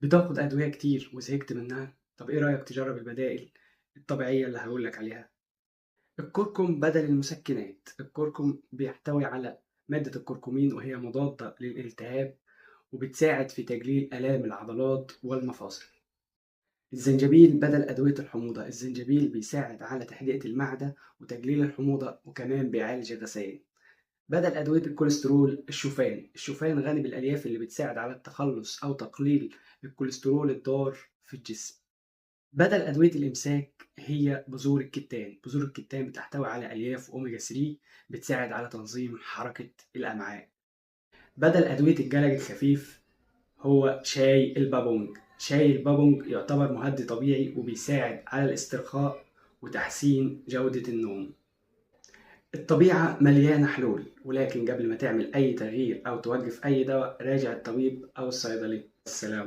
بتاخد أدوية كتير وزهقت منها؟ طب إيه رأيك تجرب البدائل الطبيعية اللي هقول لك عليها؟ الكركم بدل المسكنات. الكركم بيحتوي على مادة الكركمين وهي مضادة للالتهاب وبتساعد في تقليل آلام العضلات والمفاصل. الزنجبيل بدل أدوية الحموضة. الزنجبيل بيساعد على تهدئة المعدة وتقليل الحموضة وكمان بيعالج الغثيان. بدل أدوية الكوليسترول الشوفان غني بالألياف اللي بتساعد على التخلص أو تقليل الكوليسترول الضار في الجسم. بدل أدوية الإمساك هي بذور الكتان بتحتوي على ألياف أوميجا 3 بتساعد على تنظيم حركة الأمعاء. بدل أدوية الجلج الخفيف هو شاي البابونج يعتبر مهدئ طبيعي وبيساعد على الاسترخاء وتحسين جودة النوم. الطبيعة مليانة حلول، ولكن قبل ما تعمل أي تغيير أو توقف أي دواء راجع الطبيب أو الصيدلي. السلام